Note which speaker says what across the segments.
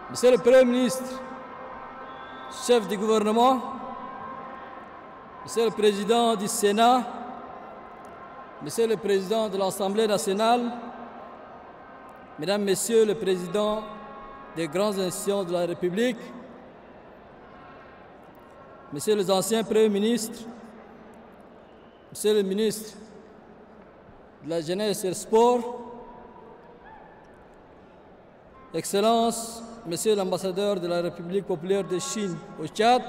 Speaker 1: Monsieur le Premier ministre, chef du gouvernement, Monsieur le Président du Sénat, Monsieur le Président de l'Assemblée nationale, Mesdames, Messieurs les Présidents des grandes institutions de la République, Messieurs les anciens Premiers ministres, Monsieur le ministre de la Jeunesse et du Sport, Excellences, Monsieur l'ambassadeur de la République populaire de Chine au Tchad,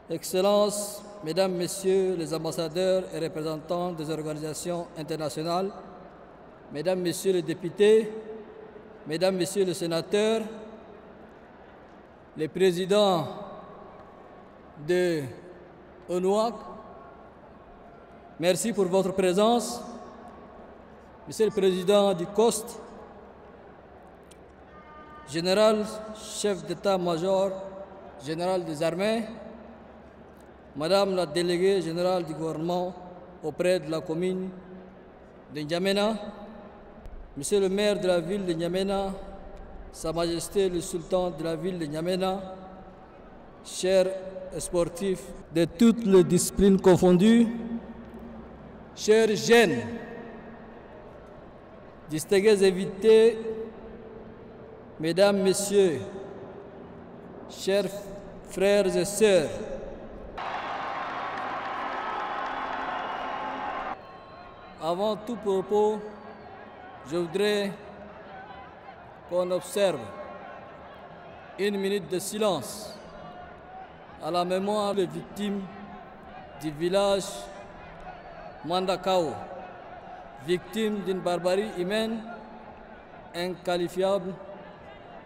Speaker 1: Excellences, Mesdames, Messieurs les ambassadeurs et représentants des organisations internationales, Mesdames, Messieurs les députés, Mesdames, Messieurs les sénateurs, les présidents de ONUAC, merci pour votre présence. Monsieur le Président du COST, Général, chef d'état-major, général des armées, Madame la déléguée générale du gouvernement auprès de la commune de N'Djamena, Monsieur le maire de la ville de N'Djamena, Sa Majesté le sultan de la ville de N'Djamena, chers sportifs de toutes les disciplines confondues, chers jeunes, distingués invités, Mesdames, Messieurs, chers frères et sœurs, avant tout propos, je voudrais qu'on observe une minute de silence à la mémoire des victimes du village Mandakao, victimes d'une barbarie humaine inqualifiable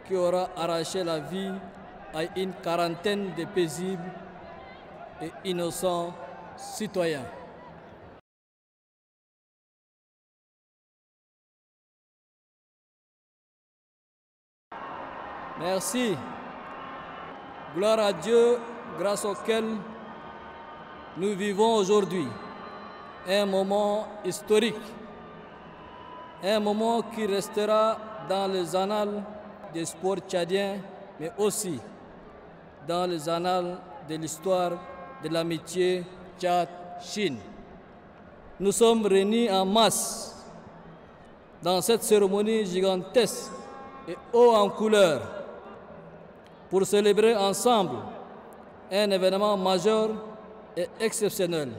Speaker 1: qui aura arraché la vie à une quarantaine de paisibles et innocents citoyens. Merci. Gloire à Dieu, grâce auquel nous vivons aujourd'hui un moment historique, un moment qui restera dans les annales des sports tchadiens, mais aussi dans les annales de l'histoire de l'amitié Tchad-Chine. Nous sommes réunis en masse dans cette cérémonie gigantesque et haut en couleur pour célébrer ensemble un événement majeur et exceptionnel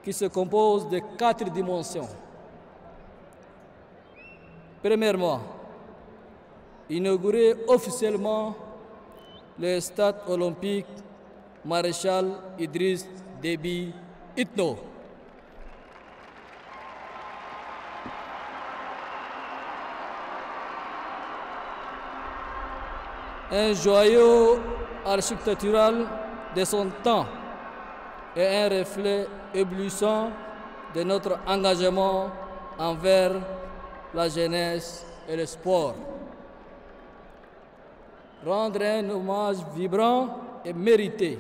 Speaker 1: qui se compose de 4 dimensions. Premièrement, inaugurer officiellement le stade olympique Maréchal Idriss Déby Itno. Un joyau architectural de son temps et un reflet éblouissant de notre engagement envers la jeunesse et le sport. Rendre un hommage vibrant et mérité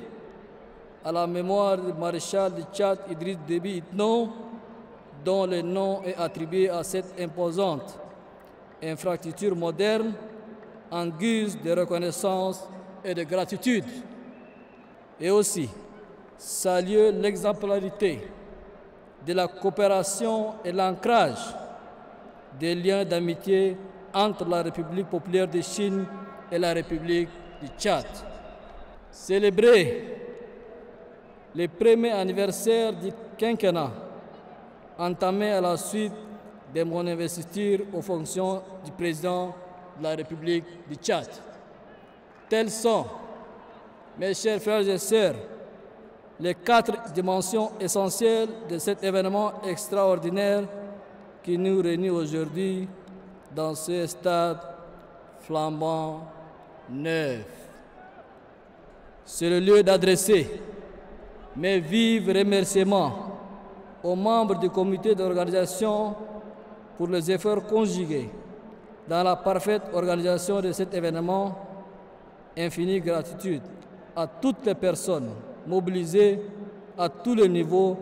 Speaker 1: à la mémoire du maréchal du Tchad Idriss Déby Itno, dont le nom est attribué à cette imposante infrastructure moderne en guise de reconnaissance et de gratitude, et aussi saluer l'exemplarité de la coopération et l'ancrage des liens d'amitié entre la République populaire de Chine et la République du Tchad. Célébrer le premier anniversaire du quinquennat entamé à la suite de mon investiture aux fonctions du président de la République du Tchad. Telles sont, mes chers frères et sœurs, les 4 dimensions essentielles de cet événement extraordinaire qui nous réunit aujourd'hui dans ce stade flambant neuf. C'est le lieu d'adresser mes vifs remerciements aux membres du comité d'organisation pour les efforts conjugués dans la parfaite organisation de cet événement. Infinie gratitude à toutes les personnes mobilisées à tous les niveaux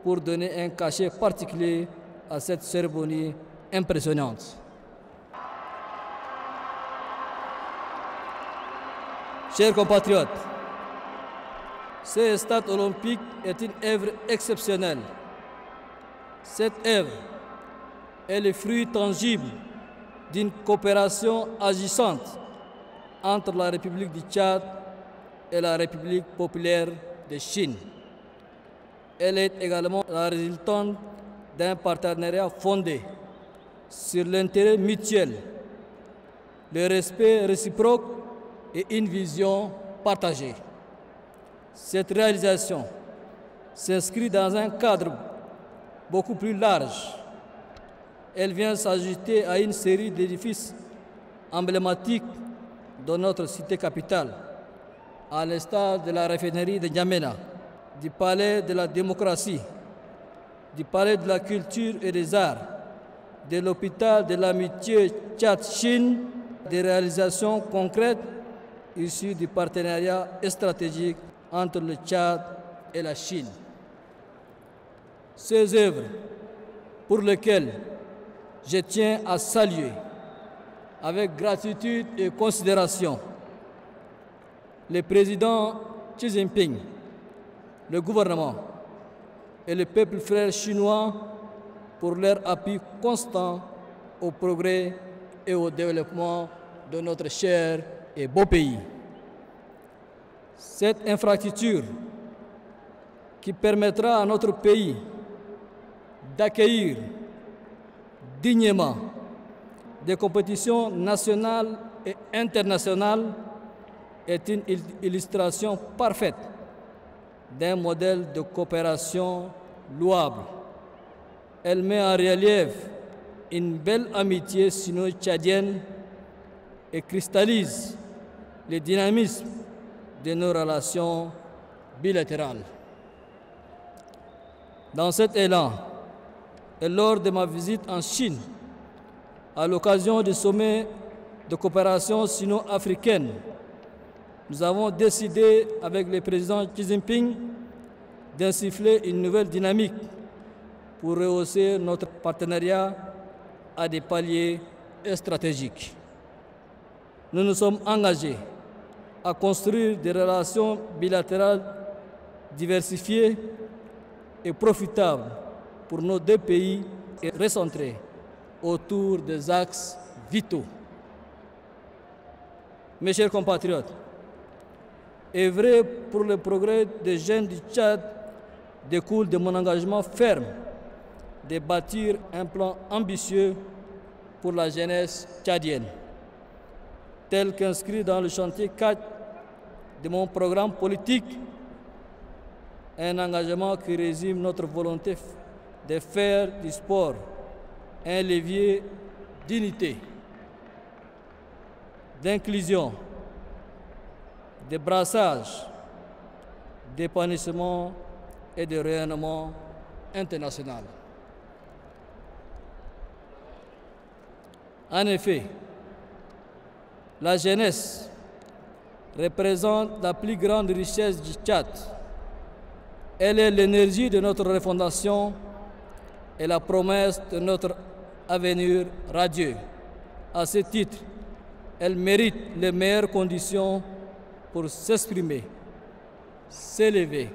Speaker 1: pour donner un cachet particulier à cette cérémonie impressionnante. Chers compatriotes, ce stade olympique est une œuvre exceptionnelle. Cette œuvre est le fruit tangible d'une coopération agissante entre la République du Tchad et la République populaire de Chine. Elle est également la résultante d'un partenariat fondé sur l'intérêt mutuel, le respect réciproque et une vision partagée. Cette réalisation s'inscrit dans un cadre beaucoup plus large. Elle vient s'ajouter à une série d'édifices emblématiques de notre cité capitale, à l'instar de la raffinerie de N'Djamena, du palais de la démocratie, du palais de la culture et des arts, de l'hôpital de l'amitié Tchad-Chine, des réalisations concrètes issues du partenariat stratégique entre le Tchad et la Chine. Ces œuvres pour lesquelles je tiens à saluer avec gratitude et considération le président Xi Jinping, le gouvernement et le peuple frère chinois pour leur appui constant au progrès et au développement de notre cher et beau pays. Cette infrastructure qui permettra à notre pays d'accueillir dignement des compétitions nationales et internationales est une illustration parfaite d'un modèle de coopération louable. Elle met en relief une belle amitié sino-tchadienne et cristallise le dynamisme de nos relations bilatérales. Dans cet élan, et lors de ma visite en Chine, à l'occasion du sommet de coopération sino-africaine, nous avons décidé avec le président Xi Jinping d'insuffler une nouvelle dynamique pour rehausser notre partenariat à des paliers stratégiques. Nous nous sommes engagés à construire des relations bilatérales diversifiées et profitables pour nos deux pays et recentrées autour des axes vitaux. Mes chers compatriotes, œuvrer pour le progrès des jeunes du Tchad découle de mon engagement ferme de bâtir un plan ambitieux pour la jeunesse tchadienne, tel qu'inscrit dans le chantier 4 de mon programme politique, un engagement qui résume notre volonté de faire du sport un levier d'unité, d'inclusion, de brassage, d'épanouissement et de rayonnement international. En effet, la jeunesse représente la plus grande richesse du Tchad. Elle est l'énergie de notre refondation et la promesse de notre avenir radieux. À ce titre, elle mérite les meilleures conditions pour s'exprimer, s'élever,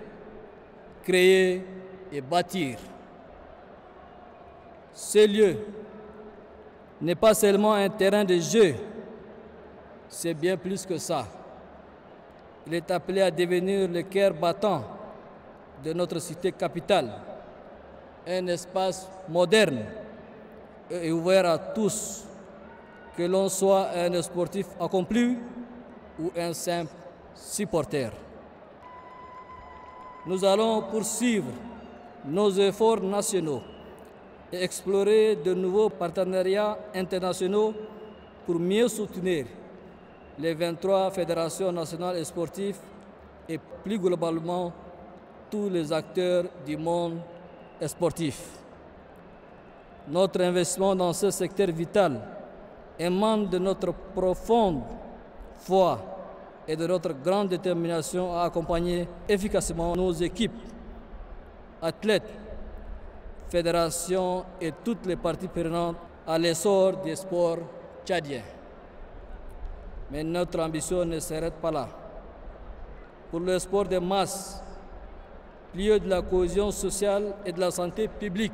Speaker 1: créer et bâtir. Ce lieu n'est pas seulement un terrain de jeu, c'est bien plus que ça. Il est appelé à devenir le cœur battant de notre cité capitale, un espace moderne et ouvert à tous, que l'on soit un sportif accompli ou un simple supporter. Nous allons poursuivre nos efforts nationaux et explorer de nouveaux partenariats internationaux pour mieux soutenir les 23 fédérations nationales et sportives et plus globalement tous les acteurs du monde sportif. Notre investissement dans ce secteur vital émane de notre profonde foi et de notre grande détermination à accompagner efficacement nos équipes, athlètes, fédérations et toutes les parties prenantes à l'essor des sports tchadiens. Mais notre ambition ne s'arrête pas là. pour le sport de masse, lieu de la cohésion sociale et de la santé publique.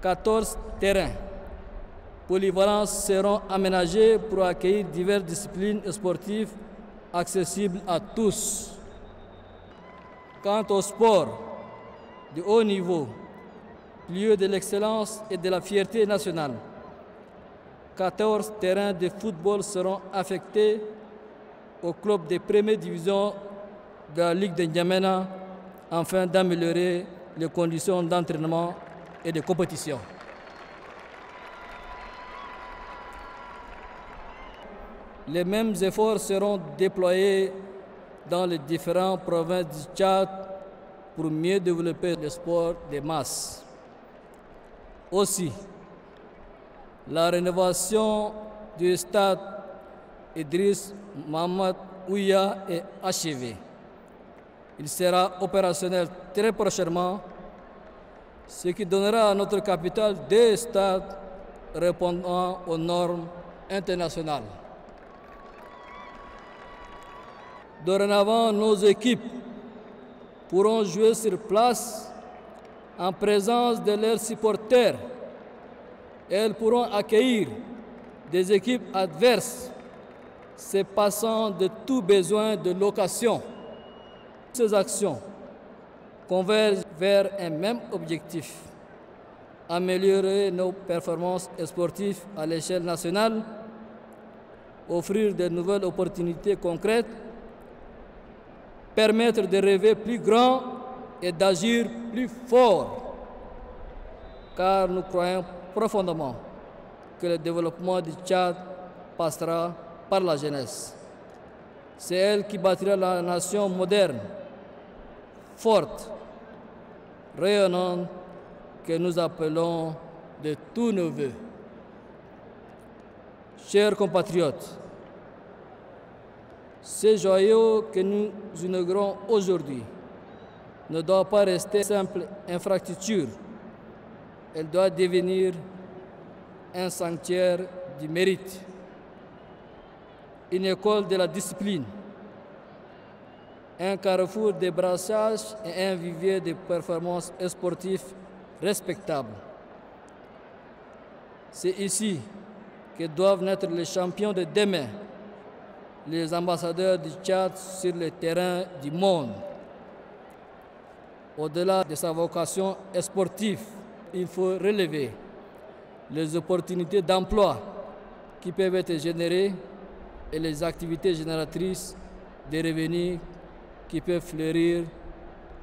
Speaker 1: 14 terrains polyvalents seront aménagés pour accueillir diverses disciplines sportives accessibles à tous. Quant au sport de haut niveau, lieu de l'excellence et de la fierté nationale, 14 terrains de football seront affectés au club de première division de la Ligue de N'Djamena afin d'améliorer les conditions d'entraînement et de compétition. Les mêmes efforts seront déployés dans les différentes provinces du Tchad pour mieux développer le sport de masse. Aussi, la rénovation du stade Idriss Mohamed Ouya est achevée. Il sera opérationnel très prochainement, ce qui donnera à notre capitale 2 stades répondant aux normes internationales. Dorénavant, nos équipes pourront jouer sur place en présence de leurs supporters. Elles pourront accueillir des équipes adverses, se passant de tout besoin de location. Ces actions convergent vers un même objectif: améliorer nos performances sportives à l'échelle nationale, offrir de nouvelles opportunités concrètes, permettre de rêver plus grand et d'agir plus fort, car nous croyons profondément que le développement du Tchad passera par la jeunesse. C'est elle qui bâtira la nation moderne, forte, rayonnante, que nous appelons de tous nos vœux. Chers compatriotes, ce joyau que nous inaugurons aujourd'hui ne doit pas rester simple infrastructure. Elle doit devenir un sanctuaire du mérite, une école de la discipline, un carrefour de brassage et un vivier de performances sportives respectables. C'est ici que doivent naître les champions de demain, les ambassadeurs du Tchad sur le terrain du monde. Au-delà de sa vocation sportive, il faut relever les opportunités d'emploi qui peuvent être générées et les activités génératrices de revenus qui peuvent fleurir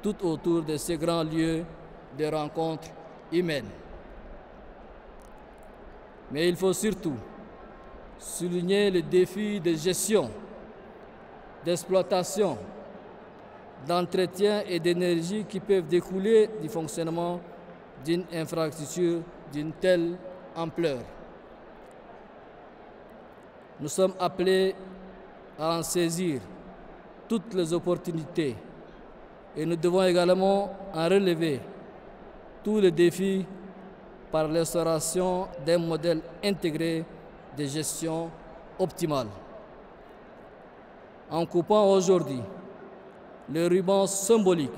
Speaker 1: tout autour de ces grands lieux de rencontres humaines. Mais il faut surtout souligner les défis de gestion, d'exploitation, d'entretien et d'énergie qui peuvent découler du fonctionnement d'une infrastructure d'une telle ampleur. Nous sommes appelés à en saisir toutes les opportunités et nous devons également en relever tous les défis par l'instauration d'un modèle intégré de gestion optimale. En coupant aujourd'hui le ruban symbolique,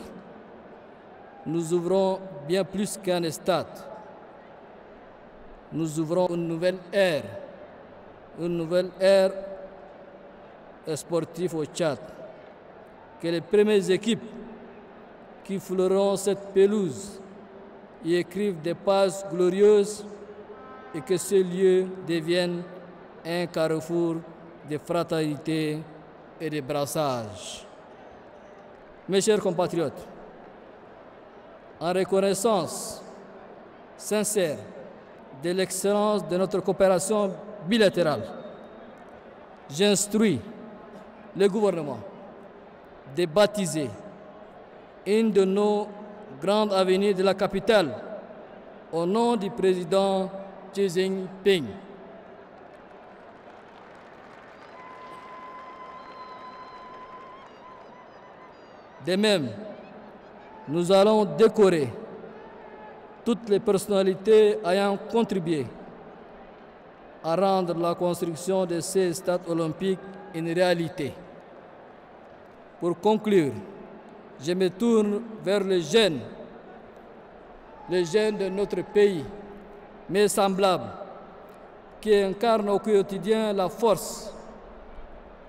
Speaker 1: nous ouvrons bien plus qu'un stade. Nous ouvrons une nouvelle ère sportive au Tchad. Que les premières équipes qui fouleront cette pelouse y écrivent des pages glorieuses et que ce lieu devienne un carrefour de fraternité et de brassage. Mes chers compatriotes, en reconnaissance sincère de l'excellence de notre coopération bilatérale, j'instruis le gouvernement de baptiser une de nos grandes avenues de la capitale au nom du président Xi Jinping. De même, nous allons décorer toutes les personnalités ayant contribué à rendre la construction de ces stades olympiques une réalité. Pour conclure, je me tourne vers les jeunes de notre pays, mes semblables, qui incarnent au quotidien la force,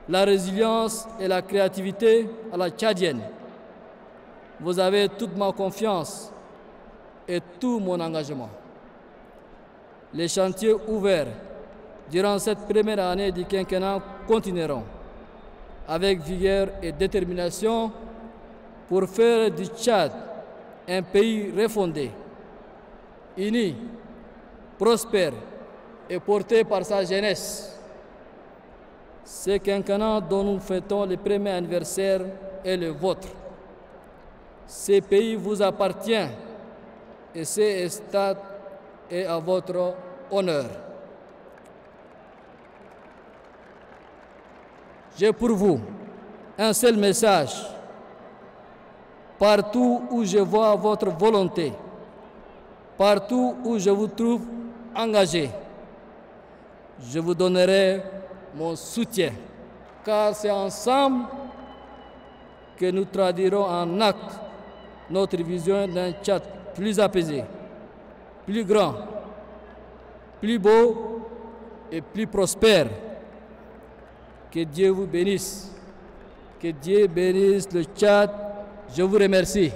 Speaker 1: la résilience et la créativité à la tchadienne. Vous avez toute ma confiance et tout mon engagement. Les chantiers ouverts durant cette première année du quinquennat continueront avec vigueur et détermination pour faire du Tchad un pays refondé, uni, prospère et porté par sa jeunesse. Ce quinquennat dont nous fêtons le premier anniversaire est le vôtre. Ce pays vous appartient et ce stade est à votre honneur. J'ai pour vous un seul message. Partout où je vois votre volonté, partout où je vous trouve engagé, je vous donnerai mon soutien, car c'est ensemble que nous traduirons en acte notre vision d'un Tchad plus apaisé, plus grand, plus beau et plus prospère. Que Dieu vous bénisse. Que Dieu bénisse le Tchad. Je vous remercie.